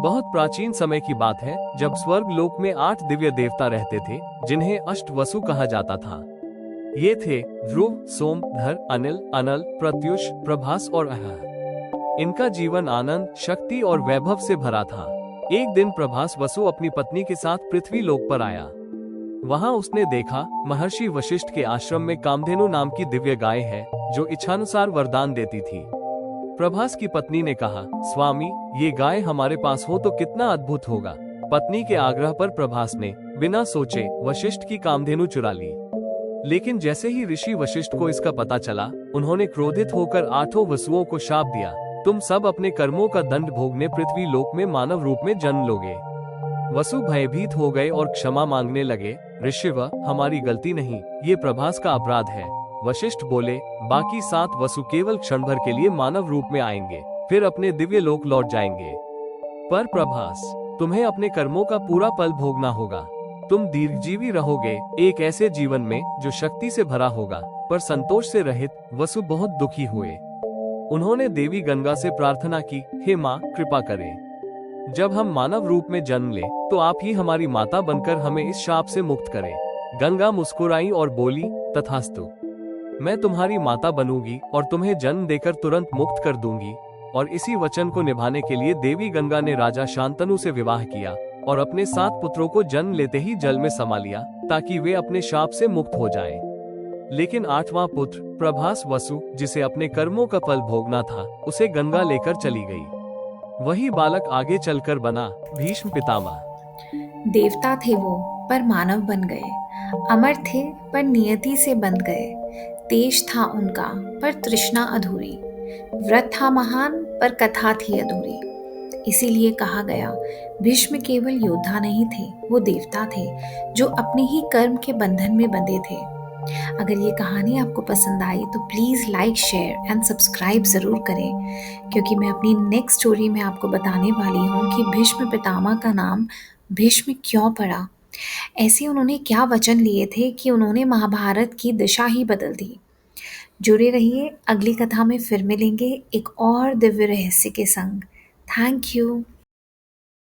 बहुत प्राचीन समय की बात है, जब स्वर्ग लोक में 8 दिव्य देवता रहते थे, जिन्हें अष्टवसु कहा जाता था। ये थे ध्रुव, सोम, धर, अनिल, अनल, प्रत्युष, प्रभास और अह। इनका जीवन आनंद, शक्ति और वैभव से भरा था। एक दिन प्रभास वसु अपनी पत्नी के साथ पृथ्वी लोक पर आया। वहाँ उसने देखा महर्षि वशिष्ठ के आश्रम में कामधेनु नाम की दिव्य गाय है, जो इच्छानुसार वरदान देती थी। प्रभास की पत्नी ने कहा, स्वामी, ये गाय हमारे पास हो तो कितना अद्भुत होगा। पत्नी के आग्रह पर प्रभास ने बिना सोचे वशिष्ठ की कामधेनु चुरा ली। लेकिन जैसे ही ऋषि वशिष्ठ को इसका पता चला, उन्होंने क्रोधित होकर 8 वसुओं को शाप दिया, तुम सब अपने कर्मों का दंड भोगने पृथ्वी लोक में मानव रूप में जन्म लोगे। वसु भयभीत हो गए और क्षमा मांगने लगे, ऋषिव, हमारी गलती नहीं, ये प्रभास का अपराध है। वशिष्ठ बोले, बाकी 7 वसु केवल क्षण भर के लिए मानव रूप में आएंगे, फिर अपने दिव्य लोक लौट जाएंगे। पर प्रभास, तुम्हें अपने कर्मों का पूरा फल भोगना होगा। तुम दीर्घजीवी रहोगे, एक ऐसे जीवन में जो शक्ति से भरा होगा, पर संतोष से रहित। वसु बहुत दुखी हुए। उन्होंने देवी गंगा से प्रार्थना की, हे माँ, कृपा करें। जब हम मानव रूप में जन्म ले, तो आप ही हमारी माता बनकर हमें इस शाप से मुक्त करें। गंगा मुस्कुराई और बोली, तथास्तु। मैं तुम्हारी माता बनूंगी और तुम्हें जन्म देकर तुरंत मुक्त कर दूंगी। और इसी वचन को निभाने के लिए देवी गंगा ने राजा शांतनु से विवाह किया और अपने 7 पुत्रों को जन्म लेते ही जल में समा लिया, ताकि वे अपने शाप से मुक्त हो जाएं। लेकिन 8वां पुत्र प्रभास वसु, जिसे अपने कर्मों का फल भोगना था, उसे गंगा लेकर चली गई। वही बालक आगे चलकर बना भीष्म पितामह। देवता थे वो, पर मानव बन गए। अमर थे, पर नियति से बंध गए। तेज था उनका, पर तृष्णा अधूरी। व्रत था महान, पर कथा थी अधूरी। इसीलिए कहा गया, भीष्म केवल योद्धा नहीं थे, वो देवता थे, जो अपने ही कर्म के बंधन में बंधे थे। अगर ये कहानी आपको पसंद आई तो please like, share and subscribe ज़रूर करें, क्योंकि मैं अपनी नेक्स्ट स्टोरी में आपको बताने वाली हूँ कि भीष्म पितामह का नाम भीष्म क्यों पड़ा। ऐसे उन्होंने क्या वचन लिए थे कि उन्होंने महाभारत की दिशा ही बदल दी। जुड़े रहिए, अगली कथा में फिर मिलेंगे एक और दिव्य रहस्य के संग। Thank you.